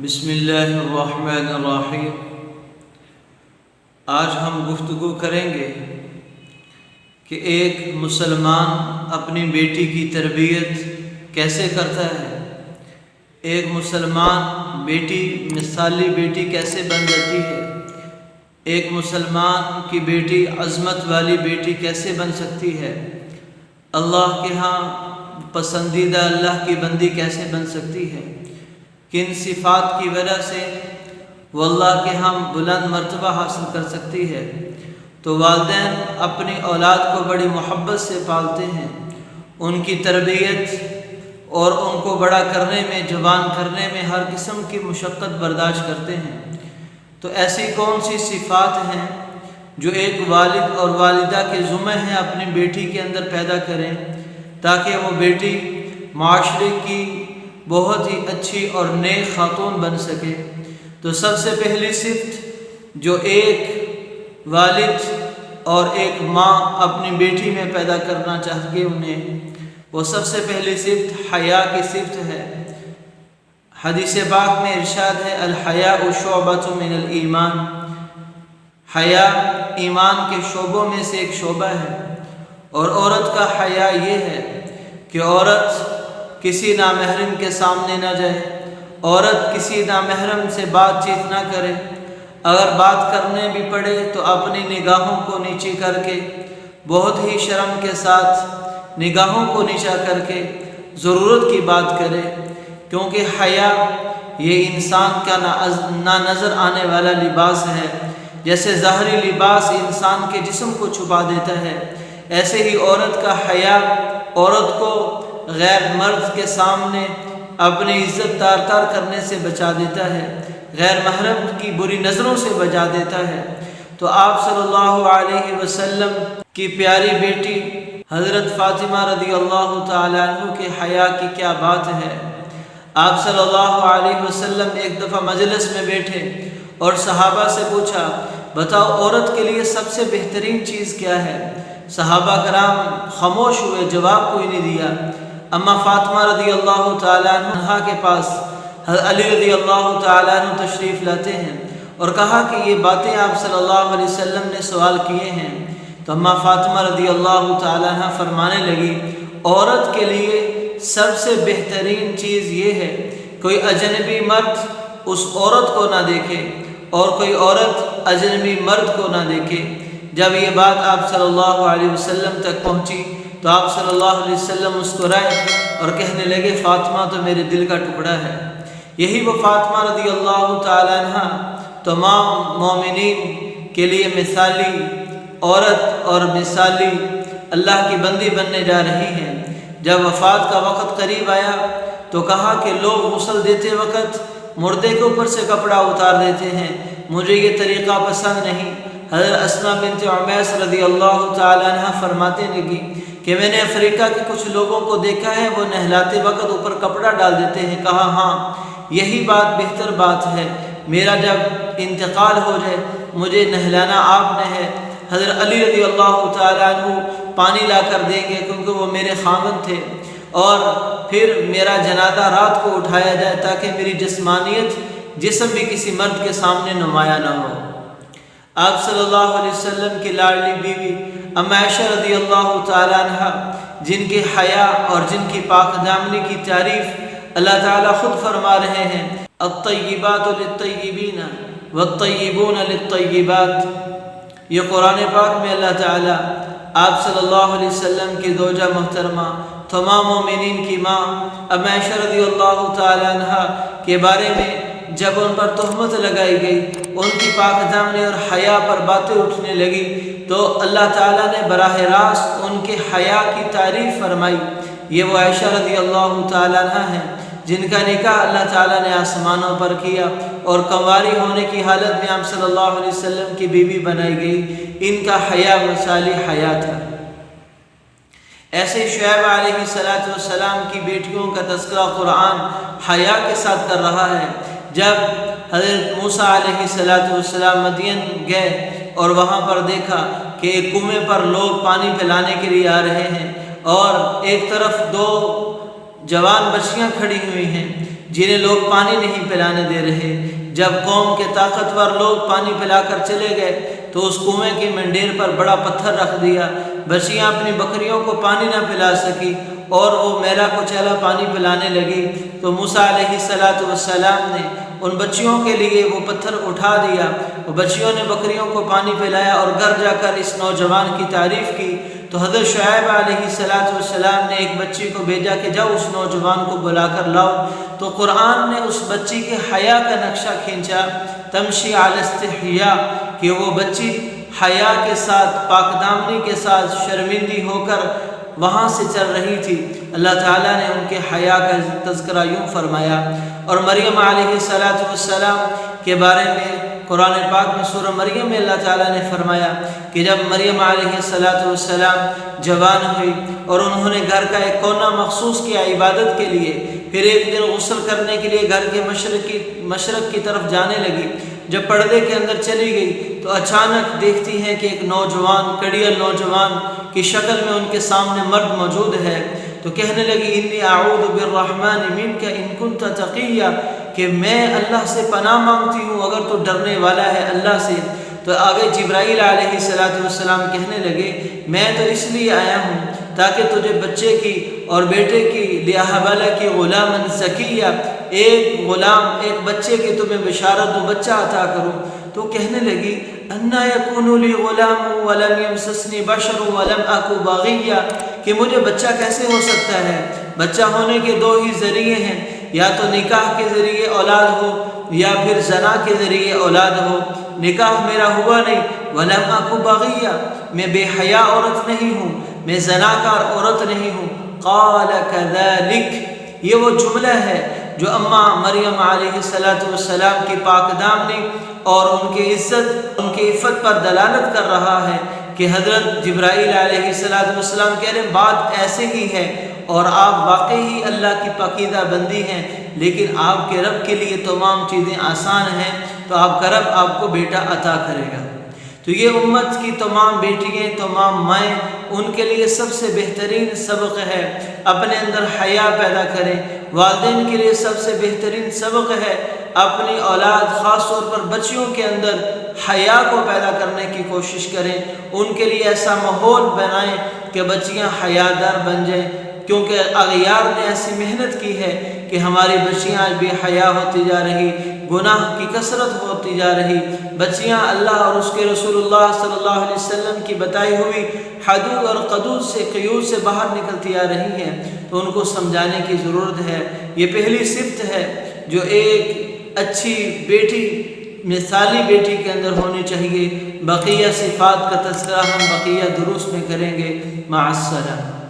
بسم اللہ الرحمن الرحیم۔ آج ہم گفتگو کریں گے کہ ایک مسلمان اپنی بیٹی کی تربیت کیسے کرتا ہے، ایک مسلمان بیٹی مثالی بیٹی کیسے بن جاتی ہے، ایک مسلمان کی بیٹی عظمت والی بیٹی کیسے بن سکتی ہے، اللہ کے ہاں پسندیدہ اللہ کی بندی کیسے بن سکتی ہے، کن صفات کی وجہ سے وہ اللہ کے ہم بلند مرتبہ حاصل کر سکتی ہے۔ تو والدین اپنی اولاد کو بڑی محبت سے پالتے ہیں، ان کی تربیت اور ان کو بڑا کرنے میں، جوان کرنے میں ہر قسم کی مشقت برداشت کرتے ہیں۔ تو ایسی کون سی صفات ہیں جو ایک والد اور والدہ کے ذمہ ہیں اپنی بیٹی کے اندر پیدا کریں تاکہ وہ بیٹی معاشرے کی بہت ہی اچھی اور نیک خاتون بن سکے۔ تو سب سے پہلی صفت جو ایک والد اور ایک ماں اپنی بیٹی میں پیدا کرنا چاہیے انہیں، وہ سب سے پہلی صفت حیا کی صفت ہے۔ حدیث پاک میں ارشاد ہے، الحیاء شعبۃ من الایمان، حیا ایمان کے شعبوں میں سے ایک شعبہ ہے۔ اور عورت کا حیا یہ ہے کہ عورت کسی نامحرم کے سامنے نہ جائے، عورت کسی نامحرم سے بات چیت نہ کرے، اگر بات کرنے بھی پڑے تو اپنی نگاہوں کو نیچی کر کے، بہت ہی شرم کے ساتھ نگاہوں کو نیچا کر کے ضرورت کی بات کرے، کیونکہ حیا یہ انسان کا نہ نظر آنے والا لباس ہے۔ جیسے ظاہری لباس انسان کے جسم کو چھپا دیتا ہے، ایسے ہی عورت کا حیا عورت کو غیر مرد کے سامنے اپنی عزت تار کرنے سے بچا دیتا ہے، غیر محرم کی بری نظروں سے بچا دیتا ہے۔ تو آپ صلی اللہ علیہ وسلم کی پیاری بیٹی حضرت فاطمہ رضی اللہ تعالیٰ عنہ کے حیا کی کیا بات ہے۔ آپ صلی اللہ علیہ وسلم ایک دفعہ مجلس میں بیٹھے اور صحابہ سے پوچھا، بتاؤ عورت کے لیے سب سے بہترین چیز کیا ہے؟ صحابہ کرام خاموش ہوئے، جواب کوئی نہیں دیا۔ اما فاطمہ رضی اللہ تعالیٰ عنہ کے پاس حضرت علی رضی اللہ تعالیٰ عنہ تشریف لاتے ہیں اور کہا کہ یہ باتیں آپ صلی اللہ علیہ وسلم نے سوال کیے ہیں۔ تو اما فاطمہ رضی اللہ تعالیٰ عنہ فرمانے لگی، عورت کے لیے سب سے بہترین چیز یہ ہے کوئی اجنبی مرد اس عورت کو نہ دیکھے اور کوئی عورت اجنبی مرد کو نہ دیکھے۔ جب یہ بات آپ صلی اللہ علیہ وسلم تک پہنچی تو آپ صلی اللہ علیہ وسلم مسکرائے اور کہنے لگے، فاطمہ تو میرے دل کا ٹکڑا ہے۔ یہی وہ فاطمہ رضی اللہ تعالیٰ عنہ تمام مومنین کے لیے مثالی عورت اور مثالی اللہ کی بندی بننے جا رہی ہیں۔ جب وفات کا وقت قریب آیا تو کہا کہ لوگ غسل دیتے وقت مردے کے اوپر سے کپڑا اتار دیتے ہیں، مجھے یہ طریقہ پسند نہیں۔ حضرت اسماء بنت عمیس رضی اللہ تعالیٰ عنہ فرماتے لگی کہ میں نے افریقہ کے کچھ لوگوں کو دیکھا ہے، وہ نہلاتے وقت اوپر کپڑا ڈال دیتے ہیں۔ کہا ہاں یہی بات بہتر بات ہے، میرا جب انتقال ہو جائے مجھے نہلانا آپ نے ہے، حضرت علی رضی اللہ تعالیٰ عنہ پانی لا کر دیں گے کیونکہ وہ میرے خاوند تھے، اور پھر میرا جنازہ رات کو اٹھایا جائے تاکہ میری جسمانیت جسم بھی کسی مرد کے سامنے نمایاں نہ ہو۔ آپ صلی اللہ علیہ وسلم کی لاڈلی بیوی ام عائشہ رضی اللہ تعالیٰ عنہ، جن کے حیا اور جن کی پاک دامنی کی تعریف اللہ تعالیٰ خود فرما رہے ہیں، الطیبات للطیبین والطیبون للطیبات۔ یہ قرآن پاک میں اللہ تعالیٰ آپ صلی اللہ علیہ وسلم کی زوجہ محترمہ، تمام مومنین کی ماں ام عائشہ رضی اللہ تعالیٰ عنہ کے بارے میں جب ان پر تہمت لگائی گئی، ان کی پاک دامنی اور حیا پر باتیں اٹھنے لگی، تو اللہ تعالیٰ نے براہ راست ان کے حیا کی تعریف فرمائی۔ یہ وہ عائشہ رضی اللہ تعالیٰ عنہ ہیں جن کا نکاح اللہ تعالیٰ نے آسمانوں پر کیا اور کنواری ہونے کی حالت میں آپ صلی اللہ علیہ وسلم کی بیوی بنائی گئی۔ ان کا حیا مثالی حیا تھا۔ ایسے شعیب علیہ السلام کی بیٹیوں کا تذکرہ قرآن حیا کے ساتھ کر رہا ہے۔ جب حضرت موسیٰ علیہ السلام مدین گئے اور وہاں پر دیکھا کہ ایک کنویں پر لوگ پانی پلانے کے لیے آ رہے ہیں اور ایک طرف دو جوان بچیاں کھڑی ہوئی ہیں جنہیں لوگ پانی نہیں پلانے دے رہے۔ جب قوم کے طاقتور لوگ پانی پلا کر چلے گئے تو اس کنویں کی منڈیر پر بڑا پتھر رکھ دیا۔ بچیاں اپنی بکریوں کو پانی نہ پلا سکی اور وہ میلا کچیلا پانی پلانے لگی، تو موسیٰ علیہ السلام نے ان بچیوں کے لیے وہ پتھر اٹھا دیا۔ وہ بچیوں نے بکریوں کو پانی پلایا اور گھر جا کر اس نوجوان کی تعریف کی۔ تو حضرت شعیب علیہ السلام نے ایک بچی کو بھیجا کہ جاؤ اس نوجوان کو بلا کر لاؤ۔ تو قرآن نے اس بچی کے حیا کا نقشہ کھینچا، تمشی علی استحیاء، کہ وہ بچی حیا کے ساتھ، پاک دامنی کے ساتھ شرمندی ہو کر وہاں سے چل رہی تھی۔ اللہ تعالیٰ نے ان کے حیا کا تذکرہ یوں فرمایا۔ اور مریم علیہ السلام کے بارے میں قرآن پاک میں سورہ مریم میں اللہ تعالیٰ نے فرمایا کہ جب مریم علیہ السلام جوان ہوئی اور انہوں نے گھر کا ایک کونا مخصوص کیا عبادت کے لیے، پھر ایک دن غسل کرنے کے لیے گھر کے مشرق کی طرف جانے لگی، جب پردے کے اندر چلی گئی تو اچانک دیکھتی ہیں کہ ایک نوجوان، کڑیل نوجوان کی شکل میں ان کے سامنے مرد موجود ہے، تو کہنے لگی انی اعوذ بالرحمن منک ان کنت تقیا، کہ میں اللہ سے پناہ مانگتی ہوں اگر تو ڈرنے والا ہے اللہ سے۔ تو آگے جبرائیل علیہ السلام کہنے لگے میں تو اس لیے آیا ہوں تاکہ تجھے بچے کی اور بیٹے کی لِأَهَبَ لَكِ غُلَامًا زَكِيًّا، ایک غلام، ایک بچے کی تمہیں بشارت دوں، بچہ عطا کروں۔ تو کہنے لگی اَنَّا يَكُونُ لِي غُلَامٌ وَلَمْ يَمْسَسْنِي بَشَرٌ وَلَمْ أَكُ بَغِيًّا، کہ مجھے بچہ کیسے ہو سکتا ہے؟ بچہ ہونے کے دو ہی ذریعے ہیں، یا تو نکاح کے ذریعے اولاد ہو یا پھر زنا کے ذریعے اولاد ہو۔ نکاح میرا ہوا نہیں، وَلَمْ أَكُ بَغِيًّا، میں بے حیا عورت نہیں ہوں، میں زناکار عورت نہیں ہوں۔ قَالَ كَذَلِكَ، یہ وہ جملہ ہے جو اماں مریم علیہ السلام کی پاک دامنی اور ان کی عزت، ان کی عفت پر دلالت کر رہا ہے کہ حضرت جبرائیل علیہ السلام کہہ رہے ہیں بات ایسے ہی ہے، اور آپ واقعی ہی اللہ کی پاکیزہ بندی ہیں، لیکن آپ کے رب کے لیے تمام چیزیں آسان ہیں، تو آپ کا رب آپ کو بیٹا عطا کرے گا۔ تو یہ امت کی تمام بیٹیاں، تمام مائیں، ان کے لیے سب سے بہترین سبق ہے اپنے اندر حیا پیدا کریں۔ والدین کے لیے سب سے بہترین سبق ہے اپنی اولاد، خاص طور پر بچیوں کے اندر حیا کو پیدا کرنے کی کوشش کریں، ان کے لیے ایسا ماحول بنائیں کہ بچیاں حیادار بن جائیں، کیونکہ اغیار نے ایسی محنت کی ہے کہ ہماری بچیاں آج بے حیا ہوتی جا رہی، گناہ کی کثرت ہوتی جا رہی، بچیاں اللہ اور اس کے رسول اللہ صلی اللہ علیہ وسلم کی بتائی ہوئی حدود اور قیود سے باہر نکلتی آ رہی ہیں، تو ان کو سمجھانے کی ضرورت ہے۔ یہ پہلی صفت ہے جو ایک اچھی بیٹی، مثالی بیٹی کے اندر ہونی چاہیے۔ بقیہ صفات کا تذکرہ ہم بقیہ دروس میں کریں گے۔ مع السلامہ۔